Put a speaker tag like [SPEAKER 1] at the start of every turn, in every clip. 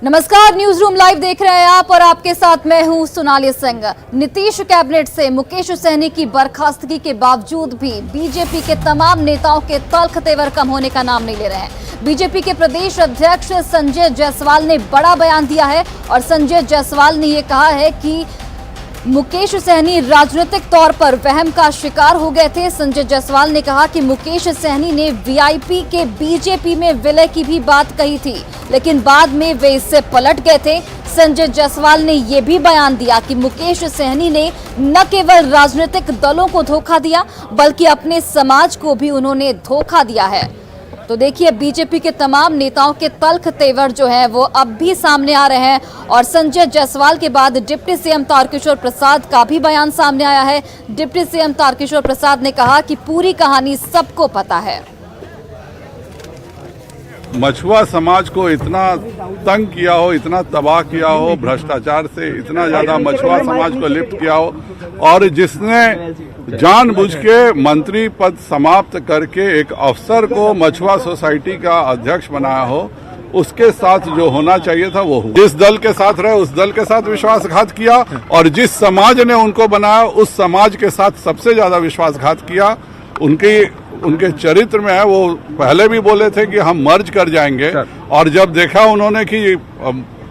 [SPEAKER 1] नमस्कार, news room live देख रहे हैं आप और आपके साथ मैं हूं सोनाली सिंह। नीतीश कैबिनेट से मुकेश सहनी की बर्खास्तगी के बावजूद भी बीजेपी के तमाम नेताओं के तल्ख तेवर कम होने का नाम नहीं ले रहे हैं। बीजेपी के प्रदेश अध्यक्ष संजय जायसवाल ने बड़ा बयान दिया है और संजय जायसवाल ने यह कहा है कि मुकेश सहनी राजनीतिक तौर पर वहम का शिकार हो गए थे। संजय जायसवाल ने कहा कि मुकेश सहनी ने वीआईपी के बीजेपी में विलय की भी बात कही थी, लेकिन बाद में वे इससे पलट गए थे। संजय जायसवाल ने यह भी बयान दिया कि मुकेश सहनी ने न केवल राजनीतिक दलों को धोखा दिया, बल्कि अपने समाज को भी उन्होंने धोखा दिया है। तो देखिए, बीजेपी के तमाम नेताओं के तल्ख तेवर जो है वो अब भी सामने आ रहे हैं और संजय जायसवाल के बाद डिप्टी सीएम तारकिशोर प्रसाद का भी बयान सामने आया है। डिप्टी सीएम तारकिशोर प्रसाद ने कहा कि पूरी कहानी सबको पता है।
[SPEAKER 2] मछुआ समाज को इतना तंग किया हो, इतना तबाह किया हो, भ्रष्टाचार से इतना ज्यादा मछुआ समाज को लिप्त किया हो, और जिसने जानबूझ के मंत्री पद समाप्त करके एक अफसर को मछुआ सोसाइटी का अध्यक्ष बनाया हो, उसके साथ जो होना चाहिए था वो हुआ। जिस दल के साथ रहे उस दल के साथ विश्वासघात किया, और जिस समाज ने उनको बनाया उस समाज के साथ सबसे ज्यादा विश्वासघात किया। उनके चरित्र में है, वो पहले भी बोले थे कि हम मर्ज कर जाएंगे, और जब देखा उन्होंने कि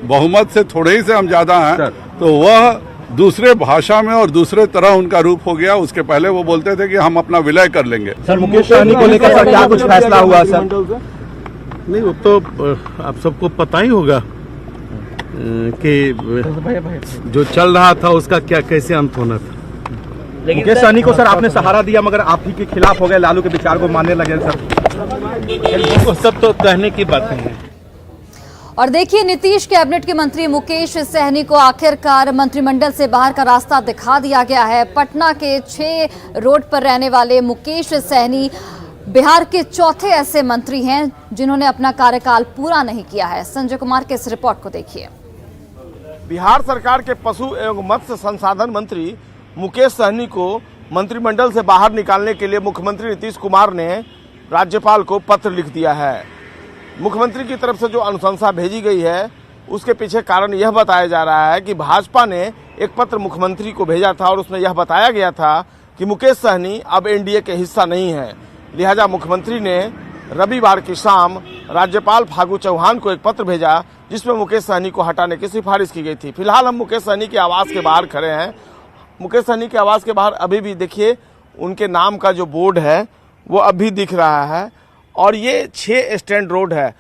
[SPEAKER 2] बहुमत से थोड़े ही से हम ज्यादा हैं, तो वह दूसरे भाषा में और दूसरे तरह उनका रूप हो गया। उसके पहले वो बोलते थे कि हम अपना विलय कर लेंगे।
[SPEAKER 3] सर, मुकेश सहनी को लेकर सर क्या कुछ फैसला हुआ सर?
[SPEAKER 4] नहीं, वो तो आप सबको पता ही होगा कि जो चल रहा था उसका क्या कैसे अंत होना था।
[SPEAKER 3] मुकेश सहनी को सर आपने सहारा दिया, मगर आप ही के खिलाफ हो गए, लालू के विचार को मानने लगे सर।
[SPEAKER 4] वो सब तो कहने की बातें हैं।
[SPEAKER 1] और देखिए, नीतीश कैबिनेट के मंत्री मुकेश सहनी को आखिरकार मंत्रिमंडल से बाहर का रास्ता दिखा दिया गया है। पटना के 6 रोड पर रहने वाले मुकेश सहनी बिहार के चौथे ऐसे मंत्री हैं जिन्होंने अपना कार्यकाल पूरा नहीं किया है। संजय कुमार के इस रिपोर्ट को देखिए।
[SPEAKER 5] बिहार सरकार के पशु एवं मत्स्य संसाधन मंत्री मुकेश सहनी को मंत्रिमंडल से बाहर निकालने के लिए मुख्यमंत्री नीतीश कुमार ने राज्यपाल को पत्र लिख दिया है। मुख्यमंत्री की तरफ से जो अनुशंसा भेजी गई है उसके पीछे कारण यह बताया जा रहा है कि भाजपा ने एक पत्र मुख्यमंत्री को भेजा था और उसमें यह बताया गया था कि मुकेश सहनी अब एनडीए के हिस्सा नहीं है। लिहाजा मुख्यमंत्री ने रविवार की शाम राज्यपाल फागू चौहान को एक पत्र भेजा जिसमें मुकेश सहनी को हटाने की सिफारिश की गई थी। फिलहाल हम मुकेश सहनी के आवास के बाहर खड़े हैं। मुकेश सहनी के आवास के बाहर अभी भी देखिए उनके नाम का जो बोर्ड है वो अभी दिख रहा है, और ये 6 स्टैंड रोड है।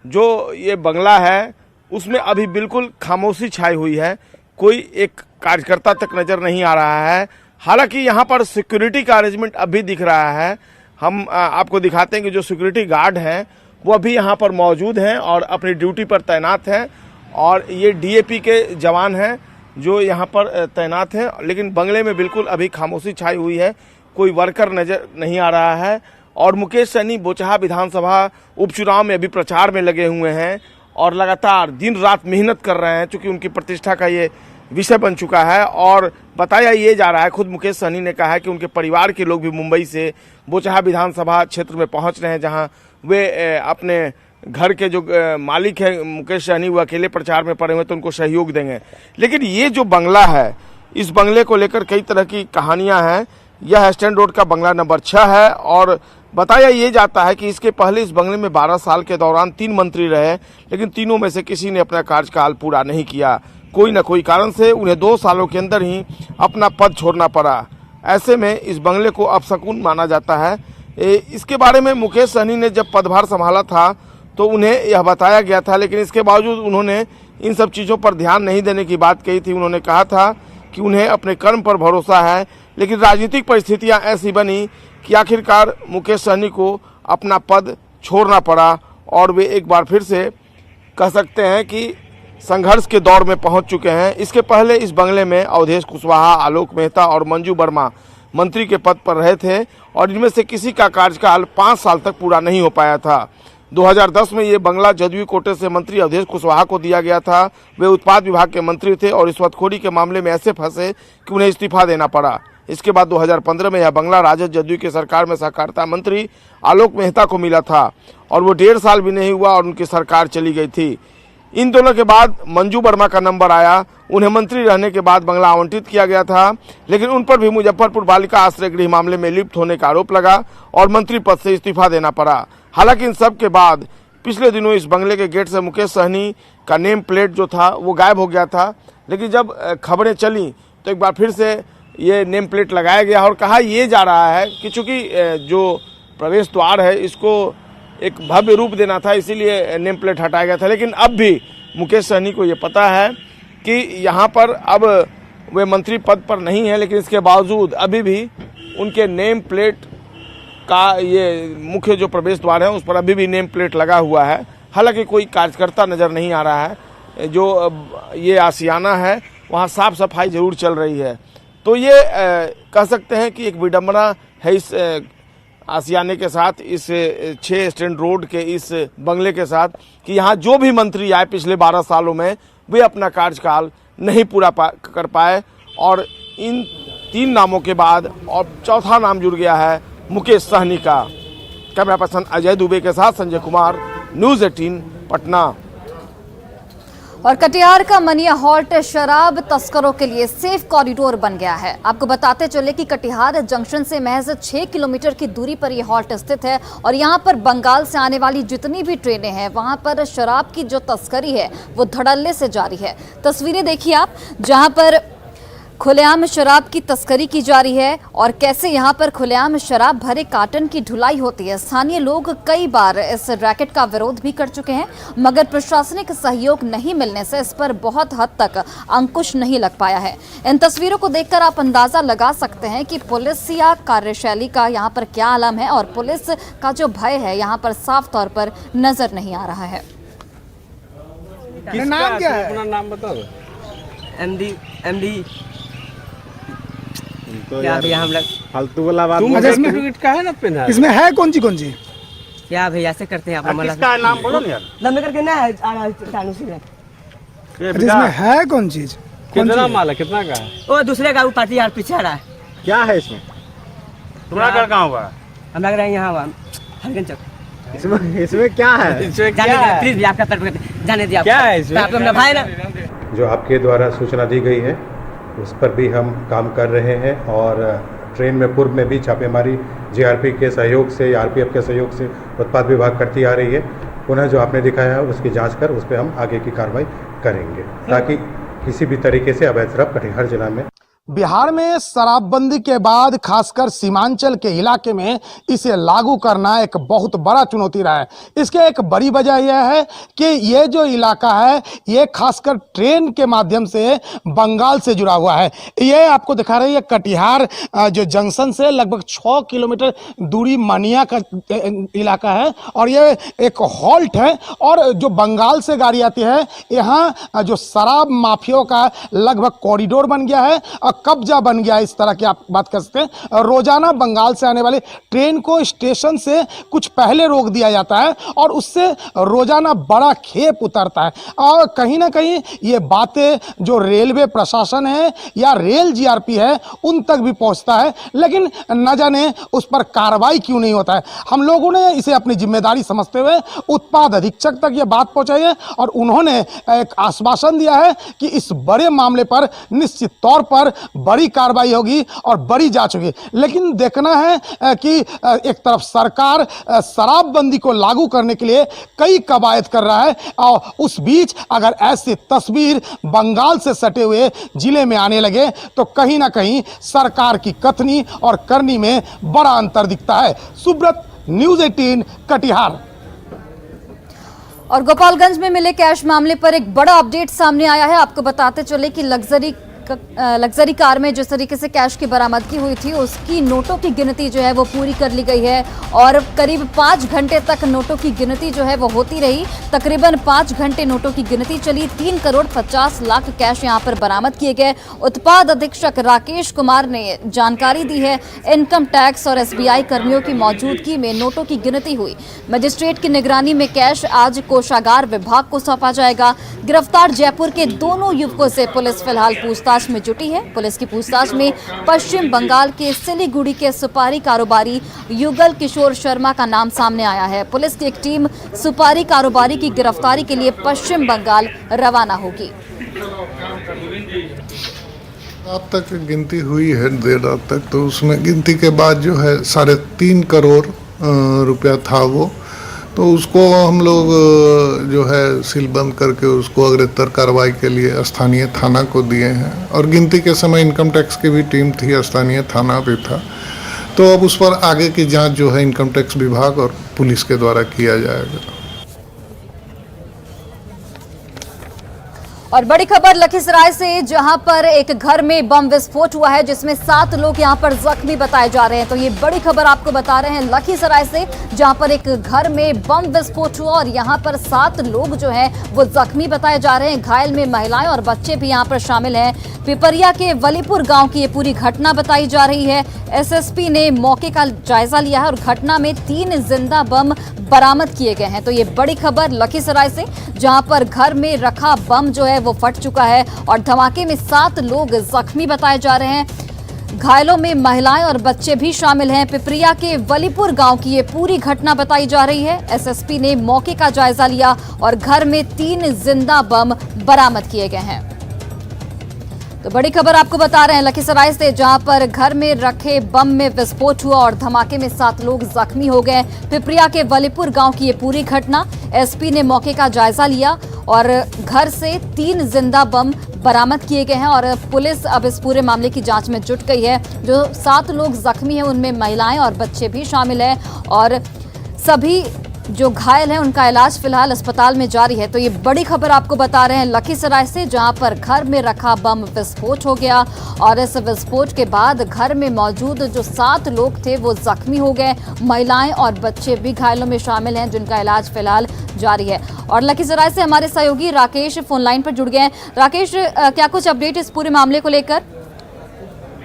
[SPEAKER 5] जो ये बंगला है उसमें अभी बिल्कुल खामोशी छाई हुई है, कोई एक कार्यकर्ता तक नजर नहीं आ रहा है। हालांकि यहाँ पर सिक्योरिटी का अरेंजमेंट अभी दिख रहा है। हम आपको दिखाते हैं कि जो सिक्योरिटी गार्ड हैं वो अभी यहाँ पर मौजूद हैं और अपनी ड्यूटी पर तैनात हैं, और ये डीएपी के जवान हैं जो यहाँ पर तैनात हैं। लेकिन बंगले में बिल्कुल अभी खामोशी छाई हुई है, कोई वर्कर नजर नहीं आ रहा है। और मुकेश सहनी बोचहा विधानसभा उपचुनाव में अभी प्रचार में लगे हुए हैं और लगातार दिन रात मेहनत कर रहे हैं, क्योंकि उनकी प्रतिष्ठा का ये विषय बन चुका है। और बताया ये जा रहा है, खुद मुकेश सहनी ने कहा है कि उनके परिवार के लोग भी मुंबई से बोचहा विधानसभा क्षेत्र में पहुंच रहे हैं, जहां वे अपने घर के जो मालिक है मुकेश सहनी वो अकेले प्रचार में पड़े हुए, तो उनको सहयोग देंगे। लेकिन ये जो बंगला है, इस बंगले को लेकर कई तरह की कहानियां हैं। यह स्टैंड रोड का बंगला नंबर 6 है, और बताया ये जाता है कि इसके पहले इस बंगले में 12 साल के दौरान 3 मंत्री रहे, लेकिन तीनों में से किसी ने अपना कार्यकाल पूरा नहीं किया। कोई न कोई कारण से उन्हें 2 सालों के अंदर ही अपना पद छोड़ना पड़ा। ऐसे में इस बंगले को अपशकुन माना जाता है। इसके बारे में मुकेश सहनी ने जब पदभार संभाला था तो उन्हें यह बताया गया था, लेकिन इसके बावजूद उन्होंने इन सब चीज़ों पर ध्यान नहीं देने की बात कही थी। उन्होंने कहा था कि उन्हें अपने कर्म पर भरोसा है, लेकिन राजनीतिक परिस्थितियां ऐसी बनी कि आखिरकार मुकेश सहनी को अपना पद छोड़ना पड़ा, और वे एक बार फिर से कह सकते हैं कि संघर्ष के दौर में पहुंच चुके हैं। इसके पहले इस बंगले में अवधेश कुशवाहा, आलोक मेहता और मंजू वर्मा मंत्री के पद पर रहे थे, और इनमें से किसी का कार्यकाल 5 साल तक पूरा नहीं हो पाया था। 2010 में ये बंगला जदयू कोटे से मंत्री अवधेश कुशवाहा को दिया गया था। वे उत्पाद विभाग के मंत्री थे और रिश्वतखोरी के मामले में ऐसे फंसे कि उन्हें इस्तीफा देना पड़ा। इसके बाद 2015 में यह बंगला राजद जदयू की सरकार में सहकारिता मंत्री आलोक मेहता को मिला था और वो 1.5 साल भी नहीं हुआ और उनकी सरकार चली गई थी। इन दोनों के बाद मंजू वर्मा का नंबर आया। उन्हें मंत्री रहने के बाद बंगला आवंटित किया गया था, लेकिन उन पर भी मुजफ्फरपुर बालिका आश्रय गृह मामले में लिप्त होने का आरोप लगा और मंत्री पद से इस्तीफा देना पड़ा। हालांकि इन सब के बाद पिछले दिनों इस बंगले के गेट से मुकेश सहनी का नेम प्लेट जो था वो गायब हो गया था, लेकिन जब खबरें चली तो एक बार फिर से ये नेम प्लेट लगाया गया और कहा यह जा रहा है कि चूंकि जो प्रवेश द्वार है इसको एक भव्य रूप देना था, इसीलिए नेम प्लेट हटाया गया था। लेकिन अब भी मुकेश सहनी को ये पता है कि यहाँ पर अब वे मंत्री पद पर नहीं है, लेकिन इसके बावजूद अभी भी उनके नेम प्लेट का ये मुख्य जो प्रवेश द्वार है उस पर अभी भी नेम प्लेट लगा हुआ है। हालांकि कोई कार्यकर्ता नज़र नहीं आ रहा है। जो ये आशियाना है वहाँ साफ सफाई जरूर चल रही है। तो ये कह सकते हैं कि एक विडंबना है इस आशियाने के साथ, इस 6 स्टैंड रोड के इस बंगले के साथ, कि यहाँ जो भी मंत्री आए पिछले 12 सालों में वे अपना कार्यकाल नहीं पूरा कर पाए और इन 3 नामों के बाद और चौथा नाम जुड़ गया है मुकेश सहनी का। कैमरा पर्सन अजय दुबे के साथ संजय कुमार, न्यूज़ 18 पटना।
[SPEAKER 1] और कटिहार का मनिया हॉल्ट शराब तस्करों के लिए सेफ कॉरिडोर बन गया है। आपको बताते चले कि कटिहार जंक्शन से महज 6 किलोमीटर की दूरी पर यह हॉल्ट स्थित है और यहां पर बंगाल से आने वाली जितनी भी ट्रेनें हैं वहां पर शराब की जो तस्करी है वो धड़ल्ले से जारी है। तस्वीरें देखिए आप, जहां पर खुलेआम शराब की तस्करी की जा रही है और कैसे यहां पर खुलेआम शराब भरे कार्टन की ढुलाई होती है। स्थानीय लोग कई बार इस रैकेट का विरोध भी कर चुके हैं, मगर प्रशासनिक सहयोग नहीं मिलने से इस पर बहुत हद तक अंकुश नहीं लग पाया है। इन तस्वीरों को देखकर आप अंदाजा लगा सकते हैं कि पुलिस या कार्यशैली का यहां पर क्या आलम है और पुलिस का जो भय है यहां पर साफ तौर पर नजर नहीं आ रहा है।
[SPEAKER 6] नाम क्या है?
[SPEAKER 7] अपना नाम बताओ।
[SPEAKER 6] एमडी
[SPEAKER 7] तो
[SPEAKER 6] क्या भैया हम लोग
[SPEAKER 7] फालतू वाला बात
[SPEAKER 6] तुम
[SPEAKER 7] मत
[SPEAKER 6] इसमें-
[SPEAKER 7] टिकट का है ना पहना
[SPEAKER 8] इसमें है कौन सी
[SPEAKER 6] क्या भैया ऐसे करते हैं आप
[SPEAKER 7] किसका नाम बोलो ना यार।
[SPEAKER 6] लंबे करके ना आ रहा चालू से
[SPEAKER 8] इसमें है कौन चीज?
[SPEAKER 7] कितना माल है, कितना का है,
[SPEAKER 6] वो दूसरे का पार्टी यार पीछे आ रहा है।
[SPEAKER 7] क्या है इसमें? तुम्हारा घर कहाँ हुआ?
[SPEAKER 6] हम लग रहे हैं यहाँ हरगन चौक।
[SPEAKER 7] इसमें क्या है? इसमें क्या है?
[SPEAKER 6] प्लीज भैया आपका तरफ जाने दिया।
[SPEAKER 7] क्या है इसमें?
[SPEAKER 6] आप लोग भाई ना
[SPEAKER 9] जो आपके द्वारा सूचना दी गई है उस पर भी हम काम कर रहे हैं और ट्रेन में पूर्व में भी छापेमारी जीआरपी के सहयोग से, आरपीएफ के सहयोग से उत्पाद विभाग करती आ रही है। पुनः जो आपने दिखाया है उसकी जांच कर उस पर हम आगे की कार्रवाई करेंगे ताकि किसी भी तरीके से अवैध शराब कटिहार जिला में।
[SPEAKER 8] बिहार में शराबबंदी के बाद खासकर सीमांचल के इलाके में इसे लागू करना एक बहुत बड़ा चुनौती रहा है। इसके एक बड़ी वजह यह है कि ये जो इलाका है ये खासकर ट्रेन के माध्यम से बंगाल से जुड़ा हुआ है। ये आपको दिखा रही है कटिहार जो जंक्शन से लगभग 6 किलोमीटर दूरी मनिया का इलाका है और ये एक हॉल्ट है और जो बंगाल से गाड़ी आती है यहाँ जो शराब माफियों का लगभग कॉरिडोर बन गया है, कब्जा बन गया है। इस तरह की आप बात कर सकते हैं। रोजाना बंगाल से आने वाले ट्रेन को स्टेशन से कुछ पहले रोक दिया जाता है और उससे रोजाना बड़ा खेप उतरता है और कहीं ना कहीं ये बातें जो रेलवे प्रशासन है या रेल जीआरपी है उन तक भी पहुंचता है, लेकिन न जाने उस पर कार्रवाई क्यों नहीं होता है। हम लोगों ने इसे अपनी जिम्मेदारी समझते हुए उत्पाद अधीक्षक तक ये बात पहुंचाई है और उन्होंने एक आश्वासन दिया है कि इस बड़े मामले पर निश्चित तौर पर बड़ी कार्रवाई होगी और बड़ी जांच होगी। लेकिन देखना है कि एक तरफ सरकार शराबबंदी को लागू करने के लिए कई कवायद कर रहा है और उस बीच अगर ऐसी तस्वीर बंगाल से सटे हुए जिले में आने लगे तो कहीं ना कहीं सरकार की कथनी और करनी में बड़ा अंतर दिखता है। सुब्रत, न्यूज़ 18 कटिहार।
[SPEAKER 1] और गोपालगंज में मिले कैश मामले पर एक बड़ा अपडेट सामने आया है। आपको बताते चले कि लग्जरी कार में जिस तरीके से कैश की बरामदगी हुई थी उसकी नोटों की गिनती जो है वो पूरी कर ली गई है और करीब 5 घंटे तक नोटों की गिनती जो है वो होती रही। तकरीबन 5 घंटे नोटों की गिनती चली। 3 करोड़ 50 लाख कैश यहां पर बरामद किए गए। उत्पाद अधीक्षक राकेश कुमार ने जानकारी दी है। इनकम टैक्स और एसबीआई कर्मियों की मौजूदगी में नोटों की गिनती हुई। मजिस्ट्रेट की निगरानी में कैश आज कोषागार विभाग को सौंपा जाएगा। गिरफ्तार जयपुर के दोनों युवकों से पुलिस फिलहाल पूछताछ पूछताछ में जुटी है। पुलिस की पूछताछ में पश्चिम बंगाल के सिलीगुड़ी के सुपारी कारोबारी युगल किशोर शर्मा का नाम सामने आया है। पुलिस की एक टीम सुपारी कारोबारी की गिरफ्तारी के लिए पश्चिम बंगाल रवाना होगी।
[SPEAKER 10] रात तक गिनती हुई है, देर रात तक, तो उसमें गिनती के बाद जो है 3.5 करोड़ रुपया था वो, तो उसको हम लोग जो है सीलबंद करके उसको अग्रेतर कार्रवाई के लिए स्थानीय थाना को दिए हैं। और गिनती के समय इनकम टैक्स की भी टीम थी, स्थानीय थाना भी था। तो अब उस पर आगे की जांच जो है इनकम टैक्स विभाग और पुलिस के द्वारा किया जाएगा।
[SPEAKER 1] और बड़ी खबर लखीसराय से, जहां पर एक घर में बम विस्फोट हुआ है जिसमें 7 लोग यहां पर जख्मी बताए जा रहे हैं। तो ये बड़ी खबर आपको बता रहे हैं लखीसराय से, जहां पर एक घर में बम विस्फोट हुआ और यहां पर 7 लोग जो हैं वो जख्मी बताए जा रहे हैं। घायल में महिलाएं और बच्चे भी यहां पर शामिल हैं। पिपरिया के वलीपुर गांव की ये पूरी घटना बताई जा रही है। एसएसपी ने मौके का जायजा लिया है और घटना में 3 जिंदा बम बरामद किए गए हैं। तो ये बड़ी खबर लखीसराय से, जहां पर घर में रखा बम जो है वो फट चुका है और धमाके में 7 लोग जख्मी बताए जा रहे हैं। घायलों में महिलाएं और बच्चे भी शामिल हैं। पिपरिया के वलीपुर गांव की ये पूरी घटना बताई जा रही है। एसएसपी ने मौके का जायजा लिया और घर में 3 जिंदा बम बरामद किए गए हैं। तो बड़ी खबर आपको बता रहे हैं लखीसराय से, जहां पर घर में रखे बम में विस्फोट हुआ और धमाके में 7 लोग जख्मी हो गए। पिपरिया के वलीपुर गांव की ये पूरी घटना, एसपी ने मौके का जायजा लिया और घर से 3 जिंदा बम बरामद किए गए हैं और पुलिस अब इस पूरे मामले की जांच में जुट गई है। जो 7 लोग जख्मी हैं उनमें महिलाएं और बच्चे भी शामिल हैं और सभी जो घायल हैं उनका इलाज फिलहाल अस्पताल में जारी है। तो ये बड़ी खबर आपको बता रहे हैं लखीसराय से, जहां पर घर में रखा बम विस्फोट हो गया और इस विस्फोट के बाद घर में मौजूद जो 7 लोग थे वो जख्मी हो गए। महिलाएं और बच्चे भी घायलों में शामिल हैं जिनका इलाज फिलहाल जारी है। और लखीसराय से हमारे सहयोगी राकेश फोन लाइन पर जुड़ गए हैं। राकेश, क्या कुछ अपडेट इस पूरे मामले को लेकर?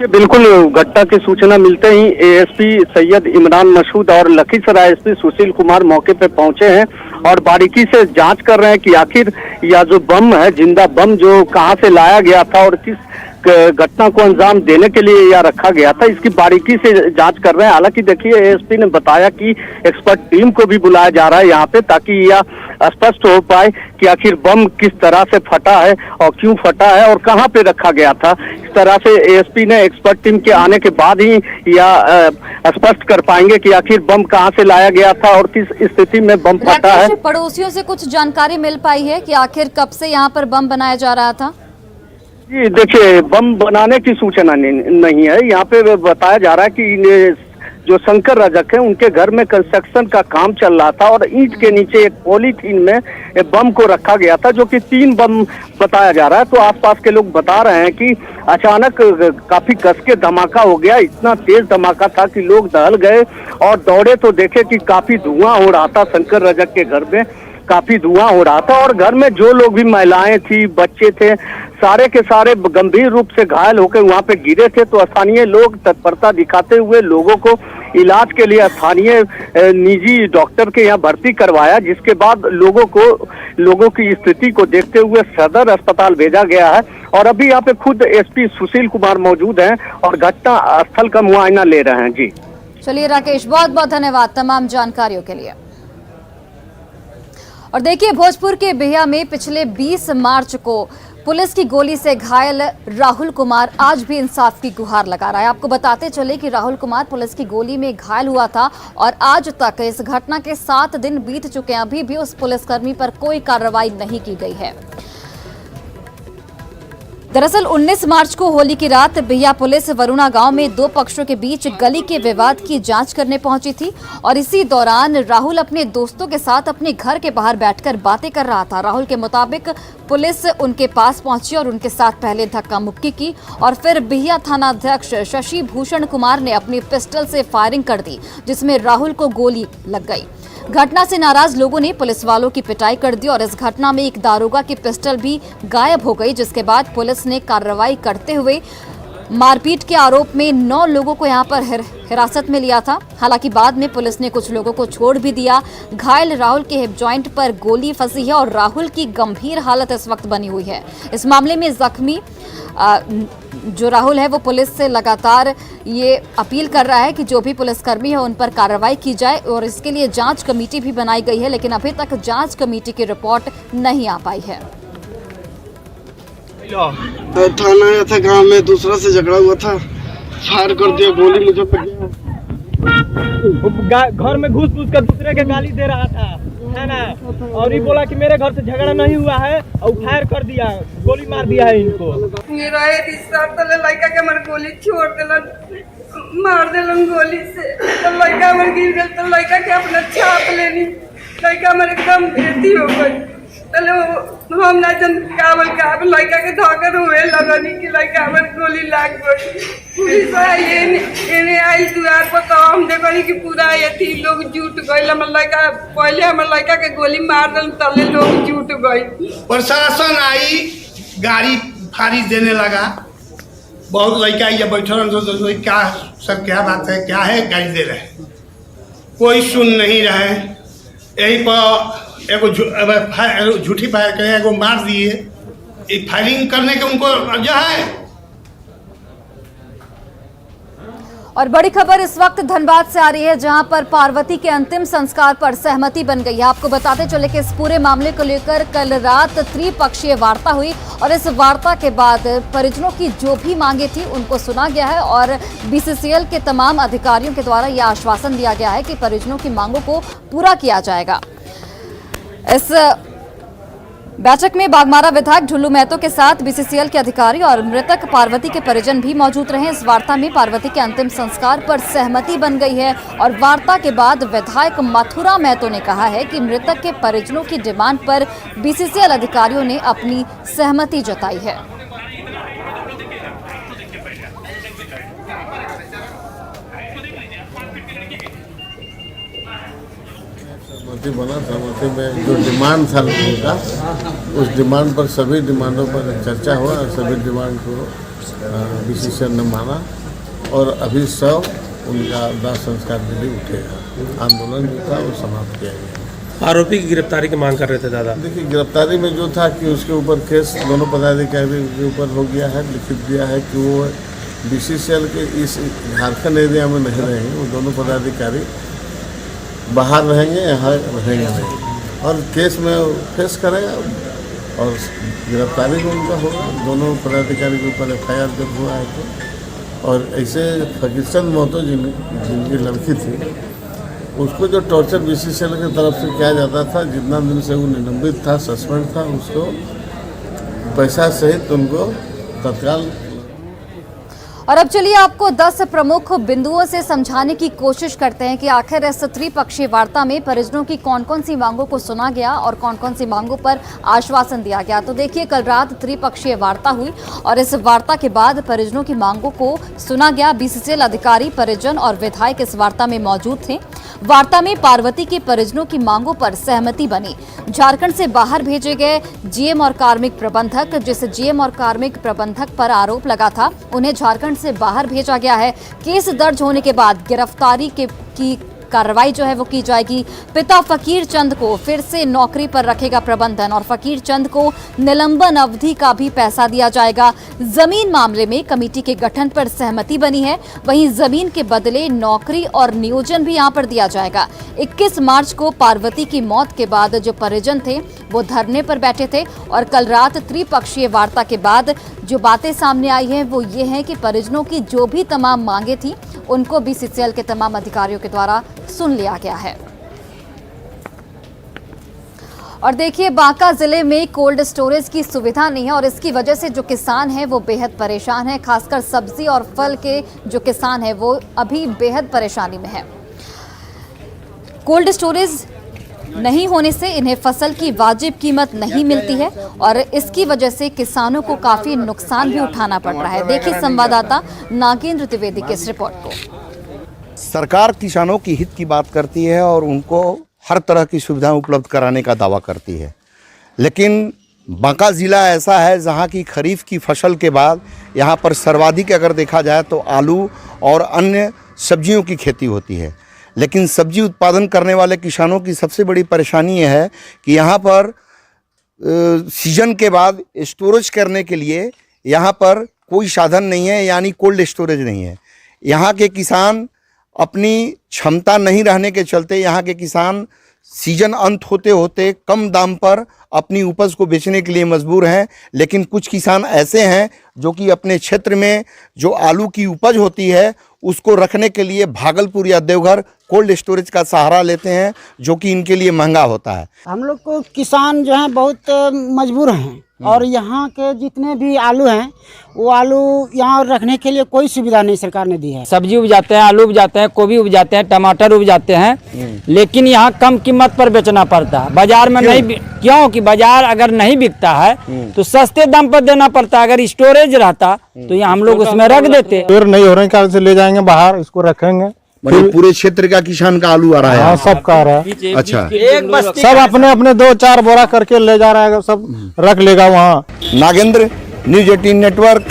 [SPEAKER 11] बिल्कुल, घटना की सूचना मिलते ही एएसपी सैयद इमरान मसूद और लखीसराय एसपी सुशील कुमार मौके पे पहुंचे हैं और बारीकी से जांच कर रहे हैं कि आखिर यह जो बम है, जिंदा बम, जो कहां से लाया गया था और किस घटना को अंजाम देने के लिए यह रखा गया था, इसकी बारीकी से जांच कर रहे हैं। हालांकि देखिए, एएसपी ने बताया कि एक्सपर्ट टीम को भी बुलाया जा रहा है यहाँ पे, ताकि यह स्पष्ट हो पाए कि आखिर बम किस तरह से फटा है और क्यों फटा है और कहाँ पे रखा गया था। इस तरह से एएसपी ने एक्सपर्ट टीम के आने के बाद ही यह स्पष्ट कर पाएंगे कि आखिर बम कहाँ से लाया गया था और किस स्थिति में बम फटा है।
[SPEAKER 1] पड़ोसियों से कुछ जानकारी मिल पाई है कि आखिर कब से यहाँ पर बम बनाया जा रहा था?
[SPEAKER 11] जी देखिए, बम बनाने की सूचना नहीं है। यहाँ पे बताया जा रहा है कि जो शंकर रजक है उनके घर में कंस्ट्रक्शन का काम चल रहा था और ईंट के नीचे एक पॉलीथीन में बम को रखा गया था, जो कि 3 बम बताया जा रहा है। तो आसपास के लोग बता रहे हैं कि अचानक काफी कस के धमाका हो गया। इतना तेज धमाका था कि लोग दहल गए और दौड़े तो देखे कि काफी धुआं हो रहा था। शंकर रजक के घर में काफी धुआं हो रहा था और घर में जो लोग भी, महिलाएं थी, बच्चे थे, सारे के सारे गंभीर रूप से घायल होकर वहां पे गिरे थे। तो स्थानीय लोग तत्परता दिखाते हुए लोगों को इलाज के लिए स्थानीय निजी डॉक्टर के यहाँ भर्ती करवाया, जिसके बाद लोगों की स्थिति को देखते हुए सदर अस्पताल भेजा गया है। और अभी यहाँ पे खुद एसपी सुशील कुमार मौजूद हैं और घटना स्थल का मुआयना ले रहे हैं। जी
[SPEAKER 1] चलिए राकेश, बहुत बहुत धन्यवाद तमाम जानकारियों के लिए। और देखिए, भोजपुर के बिहिया में पिछले 20 मार्च को पुलिस की गोली से घायल राहुल कुमार आज भी इंसाफ की गुहार लगा रहा है। आपको बताते चले कि राहुल कुमार पुलिस की गोली में घायल हुआ था और आज तक इस घटना के 7 दिन बीत चुके हैं, अभी भी उस पुलिसकर्मी पर कोई कार्रवाई नहीं की गई है। दरअसल 19 मार्च को होली की रात बिहिया पुलिस वरुणा गांव में 2 पक्षों के बीच गली के विवाद की जांच करने पहुंची थी और इसी दौरान राहुल अपने दोस्तों के साथ अपने घर के बाहर बैठकर बातें कर रहा था। राहुल के मुताबिक पुलिस उनके पास पहुंची और उनके साथ पहले धक्का मुक्की की और फिर बिहिया थानाध्यक्ष शशि भूषण कुमार ने अपनी पिस्टल से फायरिंग कर दी, जिसमें राहुल को गोली लग गई। घटना से नाराज लोगों ने पुलिस वालों की पिटाई कर दी और इस घटना में एक दारोगा की पिस्टल भी गायब हो गई, जिसके बाद पुलिस ने कार्रवाई करते हुए मारपीट के आरोप में 9 लोगों को यहां पर हिरासत में लिया था। हालांकि बाद में पुलिस ने कुछ लोगों को छोड़ भी दिया। घायल राहुल के हिप जॉइंट पर गोली फंसी है और राहुल की गंभीर हालत इस वक्त बनी हुई है। इस मामले में जख्मी जो राहुल है वो पुलिस से लगातार ये अपील कर रहा है कि जो भी पुलिसकर्मी है उन पर कार्रवाई की जाए और इसके लिए जांच कमेटी भी बनाई गई है, लेकिन अभी तक जांच कमेटी की रिपोर्ट नहीं आ पाई है।
[SPEAKER 11] थाना आया था, गांव में दूसरा से झगड़ा हुआ था, फायर कर दिया, गोली मुझे पे गया।
[SPEAKER 3] घर में घुस कर दूसरे के गाली दे रहा था, है ना, और ये बोला कि मेरे घर से झगड़ा नहीं हुआ है और फायर कर दिया, गोली मार दिया है इनको।
[SPEAKER 12] मेरा लड़का के हमारे गोली छोड़ दिलन, मार दिलन गोली से, तो लड़का हमारे गिर गया, तो लड़का के अपना छाप लेनी, लड़का हमारे एकदम बेटी हो गई। चलो हम ना जन काबल लड़का के धोकर हुए लगनी कि लड़का हमारे गोली लाग गई। पुलिस ये आई द्वार पर, तो हम देखनी कि पूरा ये लोग जुट गए। हमारे लड़का पहले हमारे लड़का के गोली मार दिल, तले लोग जुट गई।
[SPEAKER 13] प्रशासन आई, गाड़ी फारिश देने लगा, बहुत लड़का ये बैठे क्या सर, क्या बात है, क्या है, गाड़ी दे रहे, कोई सुन नहीं रहे। यही पर एगो झूठी फायर करे, एगो मार दिए। फायरिंग करने के उनको जो है।
[SPEAKER 1] और बड़ी खबर इस वक्त धनबाद से आ रही है, जहां पर पार्वती के अंतिम संस्कार पर सहमति बन गई है। आपको बताते चले कि इस पूरे मामले को लेकर कल रात त्रिपक्षीय वार्ता हुई और इस वार्ता के बाद परिजनों की जो भी मांगे थी उनको सुना गया है और बीसीसीएल के तमाम अधिकारियों के द्वारा यह आश्वासन दिया गया है कि परिजनों की मांगों को पूरा किया जाएगा। इस बैठक में बागमारा विधायक ढुल्लू महतो के साथ बीसीसीएल के अधिकारी और मृतक पार्वती के परिजन भी मौजूद रहे। इस वार्ता में पार्वती के अंतिम संस्कार पर सहमति बन गई है और वार्ता के बाद विधायक मथुरा महतो ने कहा है कि मृतक के परिजनों की डिमांड पर बीसीसीएल अधिकारियों ने अपनी सहमति जताई है।
[SPEAKER 4] सहमति बना, सहमति में जो डिमांड था लोगों का, उस डिमांड पर, सभी डिमांडों पर चर्चा हुआ और सभी डिमांड को बीसीसीएल ने माना और अभी सब उनका दाह संस्कार के लिए उठेगा। आंदोलन जो था वो समाप्त किया गया।
[SPEAKER 3] आरोपी की गिरफ्तारी की मांग कर रहे थे दादा।
[SPEAKER 4] देखिए, गिरफ्तारी में जो था कि उसके ऊपर केस दोनों पदाधिकारी के ऊपर हो गया है, लिखित दिया है कि वो बीसीसीएल के इस झारखंड एरिया में नहीं रहेंगे, वो दोनों पदाधिकारी बाहर रहेंगे, यहाँ रहेंगे नहीं, और केस में फेस करेगा और गिरफ्तारी भी उनका होगा। दोनों पदाधिकारी के ऊपर FIR जब हुआ है तो, और ऐसे फकीरचंद महतो जिनकी लड़की थी, उसको जो टॉर्चर बीसीसीएल की तरफ से किया जाता था, जितना दिन से वो निलंबित था, सस्पेंड था, उसको पैसा सहित उनको तत्काल।
[SPEAKER 1] और अब चलिए आपको 10 प्रमुख बिंदुओं से समझाने की कोशिश करते हैं कि आखिर इस त्रिपक्षीय वार्ता में परिजनों की कौन कौन सी मांगों को सुना गया और कौन कौन सी मांगों पर आश्वासन दिया गया। तो देखिए, कल रात त्रिपक्षीय वार्ता हुई और इस वार्ता के बाद परिजनों की मांगों को सुना गया। बीसीसीएल अधिकारी, परिजन और विधायक इस वार्ता में मौजूद थे। वार्ता में पार्वती के परिजनों की मांगों पर सहमति बनी। झारखंड से बाहर भेजे गए जीएम और कार्मिक प्रबंधक, जिस जीएम और कार्मिक प्रबंधक पर आरोप लगा था, उन्हें झारखंड से बाहर भेजा गया है। केस दर्ज होने के बाद गिरफ्तारी की कार्रवाई जो है वो की जाएगी। पिता फकीर चंद को फिर से नौकरी पर रखेगा प्रबंधन और फकीर चंद को निलंबन अवधि का भी पैसा दिया जाएगा। जमीन मामले में कमेटी के गठन पर सहमति बनी है, वहीं जमीन के बदले नौकरी और नियोजन भी यहां पर दिया जाएगा। 21 मार्च को पार्वती की मौत के बाद जो परिजन थे वो धरने पर बैठे थे और कल रात त्रिपक्षीय वार्ता के बाद जो बातें सामने आई हैं वो ये हैं कि परिजनों की जो भी तमाम मांगे थी उनको बीसीसीएल के तमाम अधिकारियों के द्वारा सुन लिया गया है। और देखिए, बांका जिले में कोल्ड स्टोरेज की सुविधा नहीं है और इसकी वजह से जो किसान हैं वो बेहद परेशान हैं। खासकर सब्जी और फल के जो किसान हैं वो अभी बेहद परेशानी में है। कोल्ड स्टोरेज नहीं होने से इन्हें फसल की वाजिब कीमत नहीं मिलती है और इसकी वजह से किसानों को काफी नुकसान भी उठाना पड़ रहा है। देखिए संवाददाता नागेंद्र द्विवेदी की इस रिपोर्ट को।
[SPEAKER 5] सरकार किसानों की हित की बात करती है और उनको हर तरह की सुविधाएं उपलब्ध कराने का दावा करती है, लेकिन
[SPEAKER 14] बांका ज़िला ऐसा है जहां की खरीफ की फसल के बाद यहां पर सर्वाधिक अगर देखा जाए तो आलू और अन्य सब्जियों की खेती होती है। लेकिन सब्जी उत्पादन करने वाले किसानों की सबसे बड़ी परेशानी यह है कि यहां पर सीजन के बाद स्टोरेज करने के लिए यहाँ पर कोई साधन नहीं है, यानी कोल्ड स्टोरेज नहीं है। यहाँ के किसान अपनी क्षमता नहीं रहने के चलते यहाँ के किसान सीजन अंत होते होते कम दाम पर अपनी उपज को बेचने के लिए मजबूर हैं। लेकिन कुछ किसान ऐसे हैं जो कि अपने क्षेत्र में जो आलू की उपज होती है उसको रखने के लिए भागलपुर या देवघर कोल्ड स्टोरेज का सहारा लेते हैं, जो कि इनके लिए महंगा होता है।
[SPEAKER 15] हम लोग को किसान जो हैं बहुत मजबूर हैं और यहाँ के जितने भी आलू हैं वो आलू यहाँ रखने के लिए कोई सुविधा नहीं सरकार ने दी है।
[SPEAKER 6] सब्जी उपजाते हैं, आलू उपजाते हैं, गोभी उपजाते हैं, टमाटर उपजाते हैं, लेकिन यहाँ कम कीमत पर बेचना पड़ता है। बाजार में नहीं, क्योंकि बाजार अगर नहीं बिकता है तो सस्ते दाम पर देना पड़ता है। अगर स्टोरेज रहता तो यहाँ हम लोग उसमें रख देते।
[SPEAKER 8] नहीं हो रहे हैं, कारण से ले जाएंगे बाहर, इसको रखेंगे।
[SPEAKER 14] पूरे क्षेत्र का किसान का आलू आ रहा है?
[SPEAKER 8] हाँ, सब का आ रहा है।
[SPEAKER 14] अच्छा,
[SPEAKER 8] सब अपने अपने 2-4 बोरा करके ले जा रहा है, सब रख लेगा वहाँ।
[SPEAKER 14] Nagendra, news 18 network,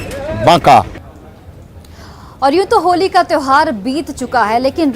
[SPEAKER 14] Banka.
[SPEAKER 1] और यूं तो होली का त्योहार बीत चुका है, लेकिन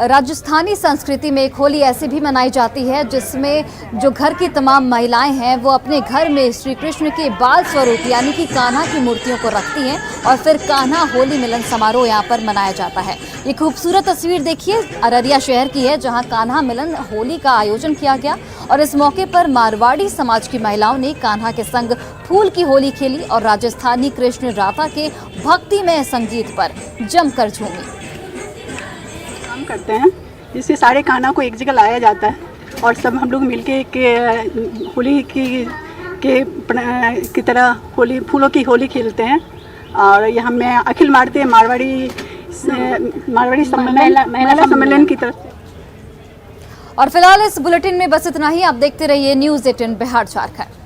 [SPEAKER 1] राजस्थानी संस्कृति में एक होली ऐसी भी मनाई जाती है जिसमें जो घर की तमाम महिलाएं हैं वो अपने घर में श्री कृष्ण के बाल स्वरूप यानी कि कान्हा की मूर्तियों को रखती हैं और फिर कान्हा होली मिलन समारोह यहां पर मनाया जाता है। ये खूबसूरत तस्वीर देखिए अररिया शहर की है, जहां कान्हा मिलन होली का आयोजन किया गया और इस मौके पर मारवाड़ी समाज की महिलाओं ने कान्हा के संग फूल की होली खेली और राजस्थानी कृष्ण राधा के भक्तिमय संगीत पर जमकर झूमी।
[SPEAKER 16] करते हैं जिससे सारे कान्हा को एक जगह लाया जाता है और सब हम लोग मिलके होली की तरह होली फूलों की होली खेलते हैं। और यहाँ में अखिल मारवाड़ी महिला सम्मेलन की तरफ।
[SPEAKER 1] और फिलहाल इस बुलेटिन में बस इतना ही। आप देखते रहिए न्यूज़ 18 बिहार झारखंड।